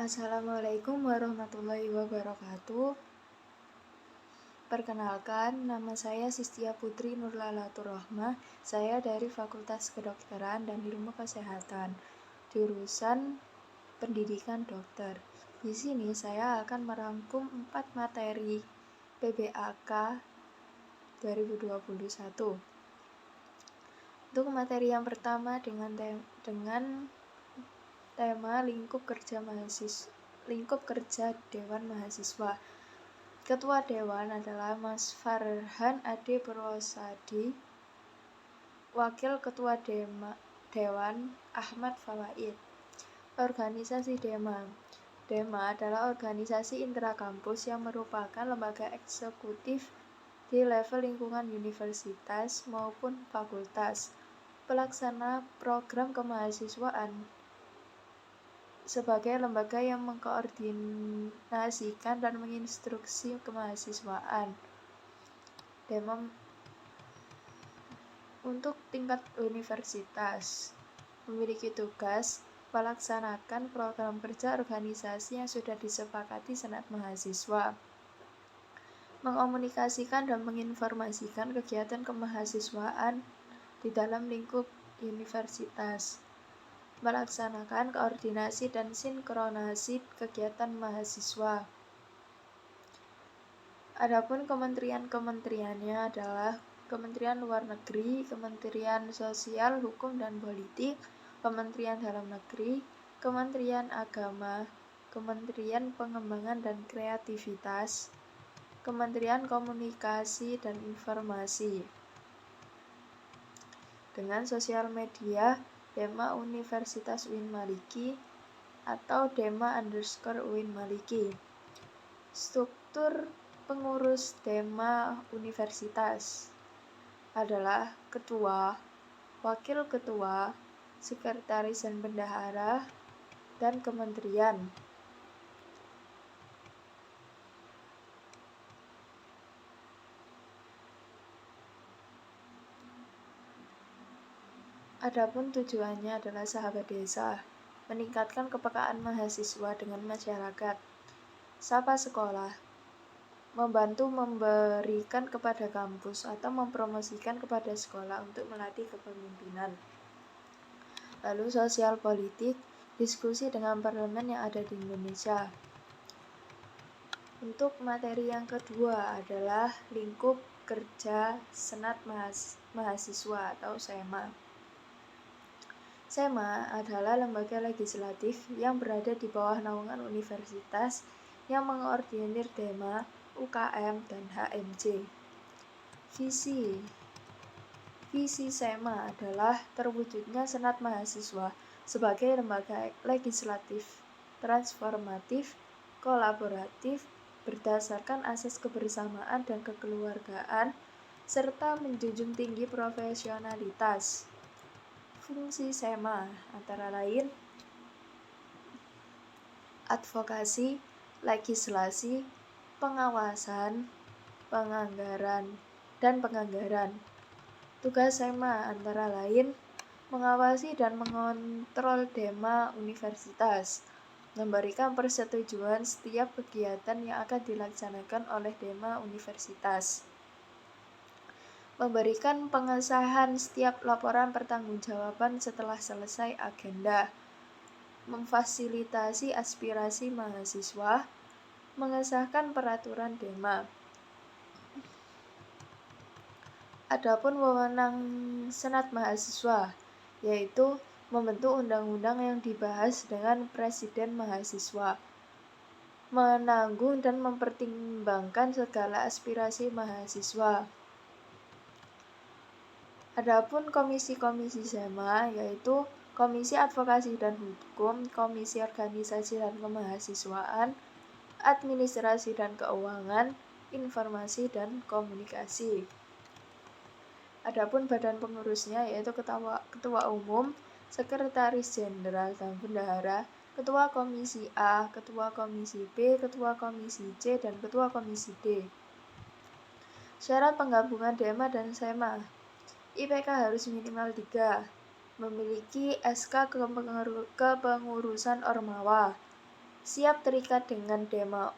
Assalamualaikum warahmatullahi wabarakatuh. Perkenalkan, nama saya Sistia Putri Nurlalaturrohmah. Saya dari Fakultas Kedokteran dan Ilmu Kesehatan, jurusan Pendidikan Dokter. Di sini saya akan merangkum 4 materi PBAK 2021. Untuk materi yang pertama dengan tema lingkup kerja Dewan Mahasiswa. Ketua Dewan adalah Mas Farhan Ade Purwosadi, Wakil Ketua Dewan Ahmad Fawaid. Organisasi DEMA. DEMA adalah organisasi intrakampus yang merupakan lembaga eksekutif di level lingkungan universitas maupun fakultas, pelaksana program kemahasiswaan sebagai lembaga yang mengkoordinasikan dan menginstruksi kemahasiswaan. DEMA untuk tingkat universitas memiliki tugas melaksanakan program kerja organisasi yang sudah disepakati Senat Mahasiswa, mengkomunikasikan dan menginformasikan kegiatan kemahasiswaan di dalam lingkup universitas, melaksanakan koordinasi dan sinkronasi kegiatan mahasiswa. Adapun kementerian-kementeriannya adalah Kementerian Luar Negeri, Kementerian Sosial, Hukum dan Politik, Kementerian Dalam Negeri, Kementerian Agama, Kementerian Pengembangan dan Kreativitas, Kementerian Komunikasi dan Informasi. Dengan sosial media, DEMA Universitas UIN Maliki atau DEMA_UIN Maliki. Struktur pengurus DEMA Universitas adalah ketua, wakil ketua, sekretaris dan bendahara, dan kementerian. Adapun tujuannya adalah sahabat desa, meningkatkan kepekaan mahasiswa dengan masyarakat. Sapa sekolah, membantu memberikan kepada kampus atau mempromosikan kepada sekolah untuk melatih kepemimpinan. Lalu sosial politik, diskusi dengan parlemen yang ada di Indonesia. Untuk materi yang kedua adalah lingkup kerja Senat Mahasiswa atau SEMA. SEMA adalah lembaga legislatif yang berada di bawah naungan universitas yang mengordinir DEMA, UKM, dan HMJ. Visi SEMA adalah terwujudnya Senat Mahasiswa sebagai lembaga legislatif, transformatif, kolaboratif, berdasarkan asas kebersamaan dan kekeluargaan, serta menjunjung tinggi profesionalitas. Fungsi SEMA antara lain advokasi, legislasi, pengawasan, penganggaran, dan penganggaran. Tugas SEMA antara lain mengawasi dan mengontrol DEMA universitas, memberikan persetujuan setiap kegiatan yang akan dilaksanakan oleh DEMA universitas, memberikan pengesahan setiap laporan pertanggungjawaban setelah selesai agenda, memfasilitasi aspirasi mahasiswa, mengesahkan peraturan DEMA. Adapun wewenang Senat Mahasiswa, yaitu membentuk undang-undang yang dibahas dengan Presiden Mahasiswa, menanggung dan mempertimbangkan segala aspirasi mahasiswa. Adapun komisi-komisi SEMA yaitu Komisi Advokasi dan Hukum, Komisi Organisasi dan Kemahasiswaan, Administrasi dan Keuangan, Informasi dan Komunikasi. Adapun badan pengurusnya yaitu Ketua Umum, Sekretaris Jenderal dan Bendahara, Ketua Komisi A, Ketua Komisi B, Ketua Komisi C, dan Ketua Komisi D. Syarat penggabungan DEMA dan SEMA. IPK harus minimal 3, memiliki SK kepengurusan Ormawa, Siap terikat dengan Dema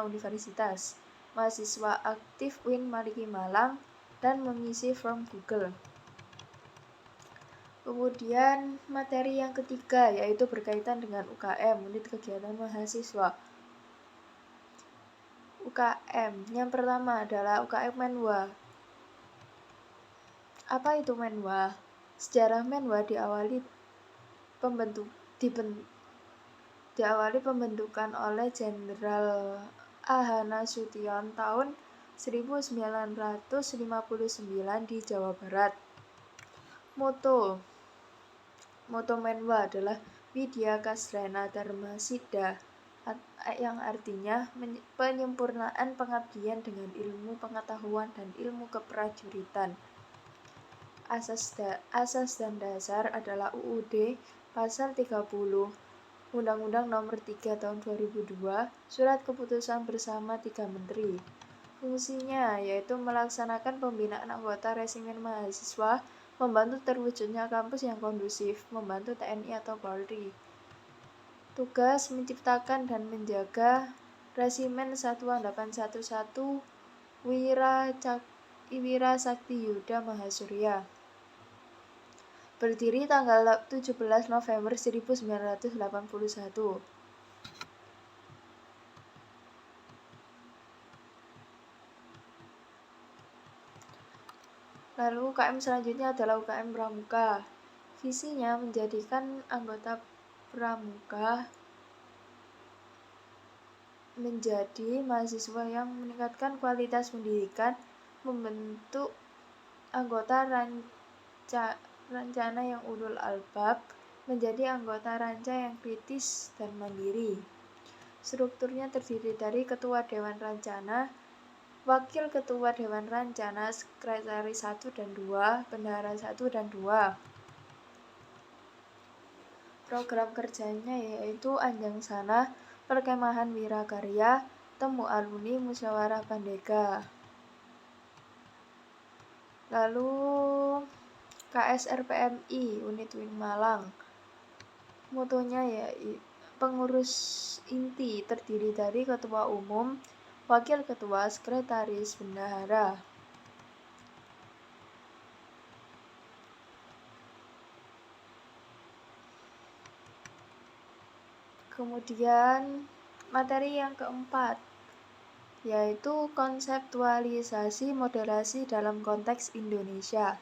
Universitas. Mahasiswa aktif UIN Maliki Malang dan mengisi form Google. Kemudian materi yang ketiga yaitu berkaitan dengan UKM, unit kegiatan mahasiswa. UKM, yang pertama adalah UKM Menwa. Apa itu Menwa? Sejarah Menwa diawali pembentukan oleh Jenderal A.H. Nasution tahun 1959 di Jawa Barat. Moto Menwa adalah Widya Kasrena Dharma Siddha, yang artinya penyempurnaan pengabdian dengan ilmu pengetahuan dan ilmu keprajuritan. Asas dan dasar adalah UUD Pasal 30, Undang-Undang Nomor 3 Tahun 2002, Surat Keputusan Bersama 3 Menteri. Fungsinya yaitu melaksanakan pembinaan anggota resimen mahasiswa, membantu terwujudnya kampus yang kondusif, membantu TNI atau Polri. Tugas menciptakan dan menjaga Resimen Satuan 811 Wira Sakti Yuda Mahasurya. Berdiri tanggal 17 November 1981. Lalu UKM selanjutnya adalah UKM Pramuka. Visinya menjadikan anggota Pramuka menjadi mahasiswa yang meningkatkan kualitas pendidikan, membentuk anggota rancana yang ulul albab, menjadi anggota ranca yang kritis dan mandiri. Strukturnya terdiri dari Ketua Dewan Rancana, Wakil Ketua Dewan Rancana, Sekretaris 1 dan 2, Bendahara 1 dan 2. Program kerjanya yaitu Anjang Sana, Perkemahan Wirakarya, Temu Alumni, Musyawarah Pandega. Lalu KSRPMI, Unit UIN Malang. Motonya yaitu pengurus inti terdiri dari Ketua Umum, Wakil Ketua, Sekretaris, Bendahara. Kemudian materi yang keempat yaitu konseptualisasi moderasi dalam konteks Indonesia.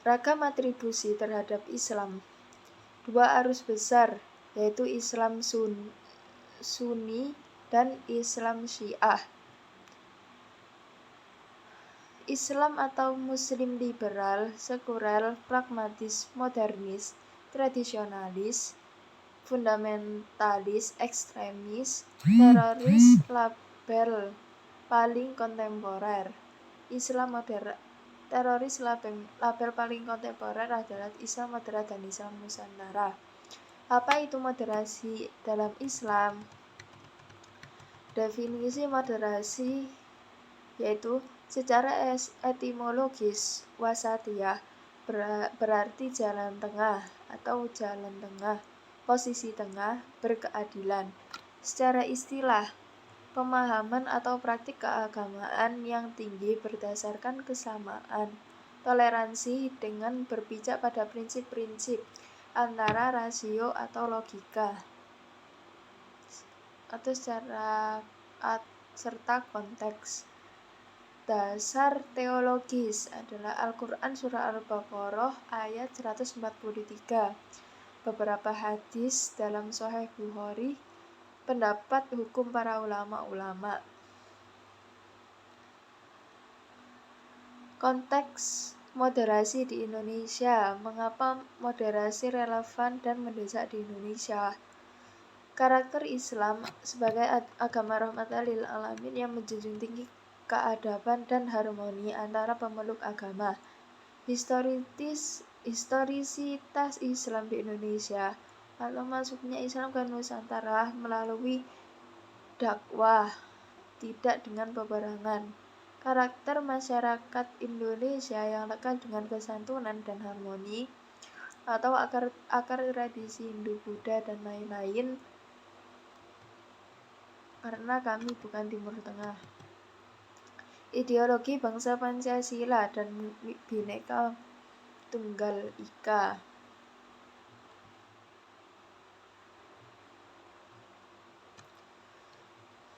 Ragam atribusi terhadap Islam. 2 arus besar yaitu Islam Sunni dan Islam Syiah. Islam atau Muslim liberal, sekuler, pragmatis, modernis, tradisionalis, fundamentalis, ekstremis, teroris, label paling kontemporer. Islam moderat. Teroris label paling kontemporer adalah Islam moderat dan Islam Nusantara. Apa itu moderasi dalam Islam? Definisi moderasi yaitu secara etimologis wasatiyah berarti jalan tengah atau jalan tengah, posisi tengah, berkeadilan. Secara istilah, pemahaman atau praktik keagamaan yang tinggi berdasarkan kesamaan, toleransi dengan berpijak pada prinsip-prinsip antara rasio atau logika, atau serta konteks. Dasar teologis adalah Al-Quran Surah Al-Baqarah ayat 143, beberapa hadis dalam Sahih Bukhari, pendapat hukum para ulama. Konteks moderasi di Indonesia. Mengapa moderasi relevan dan mendesak di Indonesia? Karakter Islam sebagai agama rahmatan lil alamin yang menjunjung tinggi keadaban dan harmoni antara pemeluk agama. Historisitas Islam di Indonesia atau masuknya Islam ke Nusantara melalui dakwah, tidak dengan peperangan. Karakter masyarakat Indonesia yang lekat dengan kesantunan dan harmoni. atau akar tradisi Hindu, Buddha, dan lain-lain, karena kami bukan Timur Tengah. Ideologi bangsa Pancasila dan Bhinneka Tunggal Ika.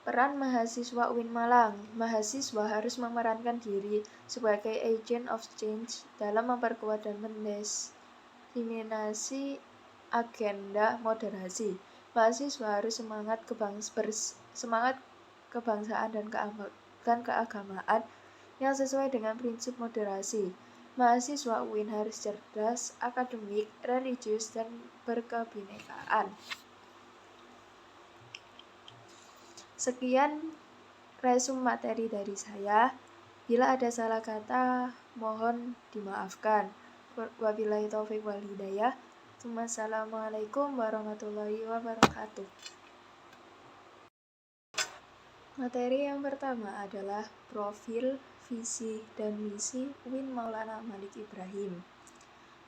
Peran mahasiswa UIN Malang. Mahasiswa harus memerankan diri sebagai agent of change dalam memperkuat dan mendiseminasi agenda moderasi. Mahasiswa harus semangat kebangsaan dan keagamaan yang sesuai dengan prinsip moderasi. Mahasiswa UIN harus cerdas, akademik, religius, dan berkebinekaan. Sekian resum materi dari saya. Bila ada salah kata, mohon dimaafkan. Wabillahi taufiq wal hidayah. Wassalamualaikum warahmatullahi wabarakatuh. Materi yang pertama adalah profil, visi, dan misi UIN Maulana Malik Ibrahim.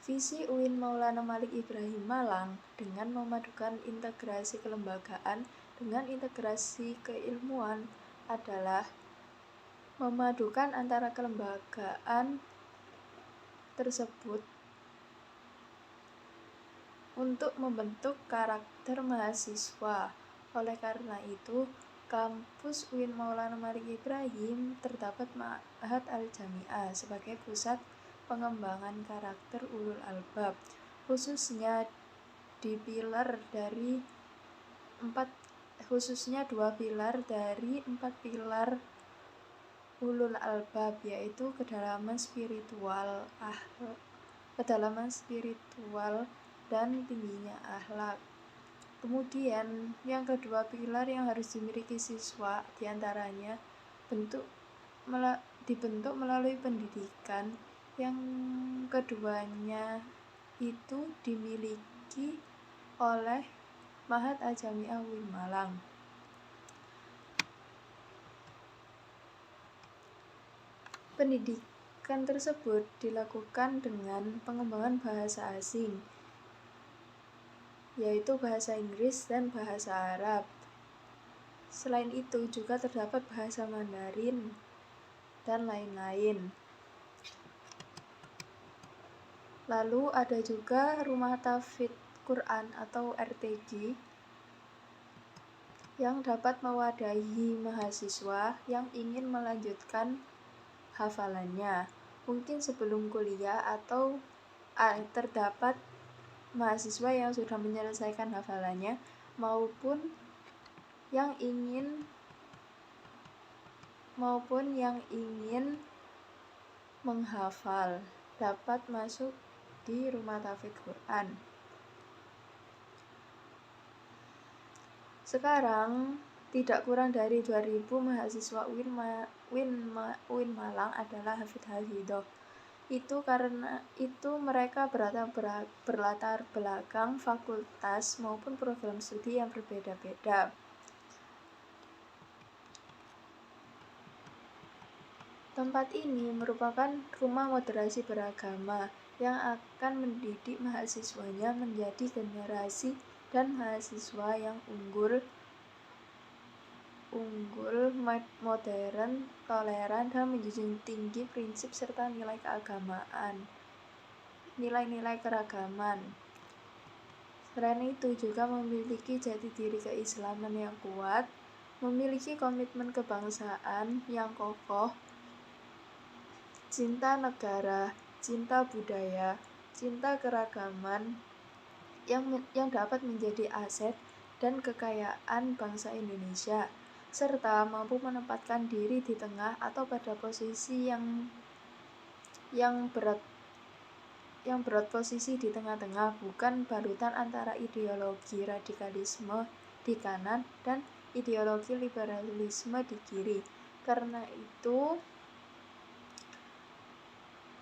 Visi UIN Maulana Malik Ibrahim Malang dengan memadukan integrasi kelembagaan dengan integrasi keilmuan adalah memadukan antara kelembagaan tersebut untuk membentuk karakter mahasiswa. Oleh karena itu, kampus UIN Maulana Malik Ibrahim terdapat Ma'had Al-Jami'ah sebagai pusat pengembangan karakter ulul albab, khususnya dua pilar dari 4 pilar ulul albab, yaitu kedalaman spiritual dan tingginya akhlak. Kemudian yang kedua pilar yang harus dimiliki siswa diantaranya dibentuk melalui pendidikan. Yang keduanya itu dimiliki oleh Ma'had Al-Jami'ah UIN Malang. Pendidikan tersebut dilakukan dengan pengembangan bahasa asing, yaitu bahasa Inggris dan bahasa Arab. Selain itu juga terdapat bahasa Mandarin dan lain-lain. Lalu ada juga Rumah Tahfidz Quran atau RTQ yang dapat mewadahi mahasiswa yang ingin melanjutkan hafalannya, mungkin sebelum kuliah, atau terdapat mahasiswa yang sudah menyelesaikan hafalannya maupun yang ingin menghafal dapat masuk di Rumah Tahfidz Quran. Sekarang tidak kurang dari 2.000 mahasiswa UIN Malang adalah hafidz-hafidzoh. Itu mereka berlatar belakang fakultas maupun program studi yang berbeda-beda. Tempat ini merupakan rumah moderasi beragama yang akan mendidik mahasiswanya menjadi generasi dan mahasiswa yang unggul, modern, toleran, dan menjunjung tinggi prinsip serta nilai-nilai keragaman. Selain itu juga memiliki jati diri keislaman yang kuat, memiliki komitmen kebangsaan yang kokoh, cinta negara, cinta budaya, cinta keragaman yang dapat menjadi aset dan kekayaan bangsa Indonesia, serta mampu menempatkan diri di tengah atau pada posisi yang berat posisi di tengah-tengah, bukan balutan antara ideologi radikalisme di kanan dan ideologi liberalisme di kiri. Karena itu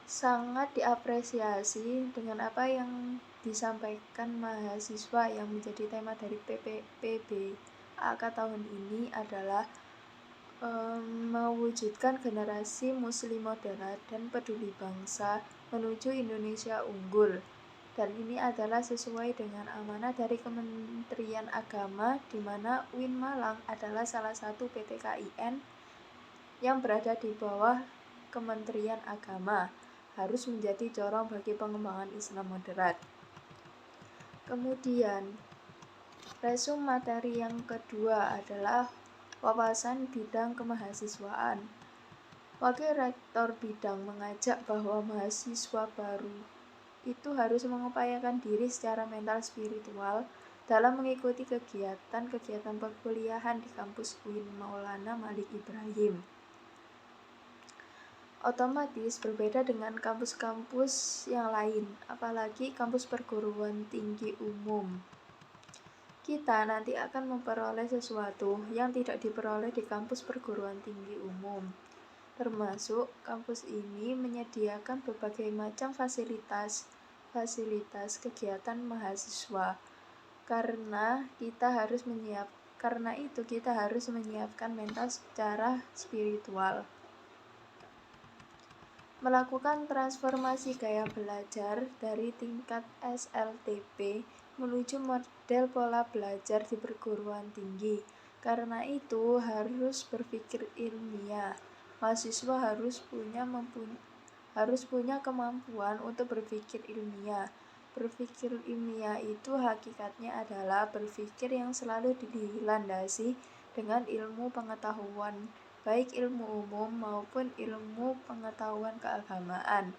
sangat diapresiasi dengan apa yang disampaikan mahasiswa yang menjadi tema dari PBAK tahun ini adalah mewujudkan generasi muslim moderat dan peduli bangsa menuju Indonesia unggul. dan ini adalah sesuai dengan amanah dari Kementerian Agama, di mana UIN Malang adalah salah satu PT KIN yang berada di bawah Kementerian Agama, harus menjadi corong bagi pengembangan Islam moderat. Kemudian, resum materi yang kedua adalah wawasan bidang kemahasiswaan. Wakil Rektor Bidang mengajak bahwa mahasiswa baru itu harus mengupayakan diri secara mental spiritual dalam mengikuti kegiatan perkuliahan di kampus UIN Maulana Malik Ibrahim. Otomatis berbeda dengan kampus-kampus yang lain, apalagi kampus perguruan tinggi umum. Kita nanti akan memperoleh sesuatu yang tidak diperoleh di kampus perguruan tinggi umum. Termasuk kampus ini menyediakan berbagai macam fasilitas kegiatan mahasiswa. Karena itu kita harus menyiapkan mental secara spiritual. Melakukan transformasi gaya belajar dari tingkat SLTP menuju model pola belajar di perguruan tinggi. Karena itu harus berpikir ilmiah. Mahasiswa harus punya kemampuan untuk berpikir ilmiah. Berpikir ilmiah itu hakikatnya adalah berpikir yang selalu dilandasi dengan ilmu pengetahuan, baik ilmu umum maupun ilmu pengetahuan keagamaan.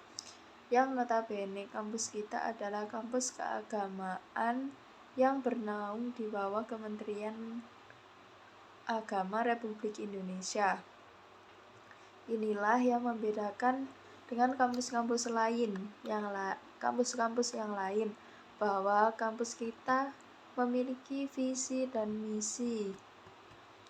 Yang notabene kampus kita adalah kampus keagamaan yang bernaung di bawah Kementerian Agama Republik Indonesia. Inilah yang membedakan dengan kampus-kampus yang lain, bahwa kampus kita memiliki visi dan misi.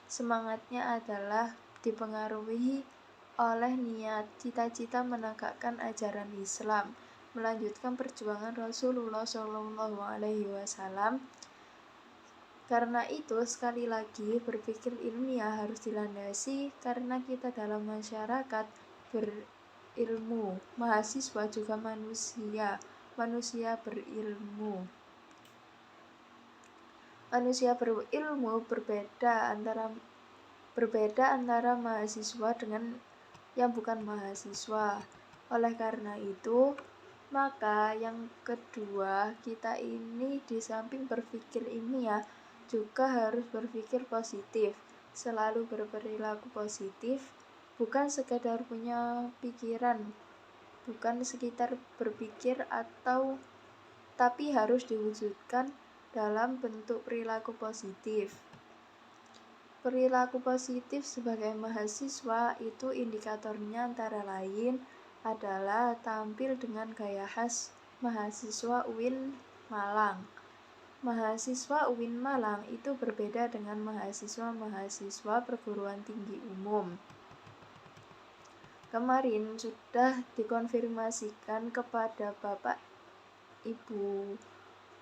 Semangatnya adalah dipengaruhi oleh niat cita-cita menegakkan ajaran Islam, melanjutkan perjuangan Rasulullah SAW. Karena itu, sekali lagi, berpikir ilmiah harus dilandasi karena kita dalam masyarakat berilmu. Mahasiswa juga manusia berilmu. Manusia berilmu berbeda antara mahasiswa dengan yang bukan mahasiswa. Oleh karena itu, maka yang kedua, kita ini di samping berpikir ilmiah juga harus berpikir positif, selalu berperilaku positif, bukan sekedar punya pikiran, bukan sekitar berpikir tapi harus diwujudkan dalam bentuk perilaku positif. Perilaku positif sebagai mahasiswa itu indikatornya antara lain adalah tampil dengan gaya khas mahasiswa UIN Malang. Mahasiswa UIN Malang itu berbeda dengan mahasiswa perguruan tinggi umum. Kemarin sudah dikonfirmasikan kepada Bapak Ibu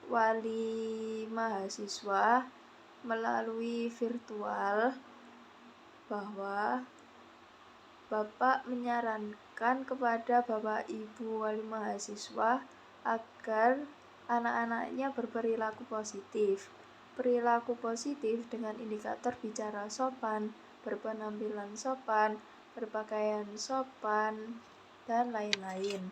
Wali mahasiswa melalui virtual bahwa Bapak menyarankan kepada Bapak Ibu Wali mahasiswa agar anak-anaknya berperilaku positif. Perilaku positif dengan indikator bicara sopan, berpenampilan sopan, berpakaian sopan, dan lain-lain.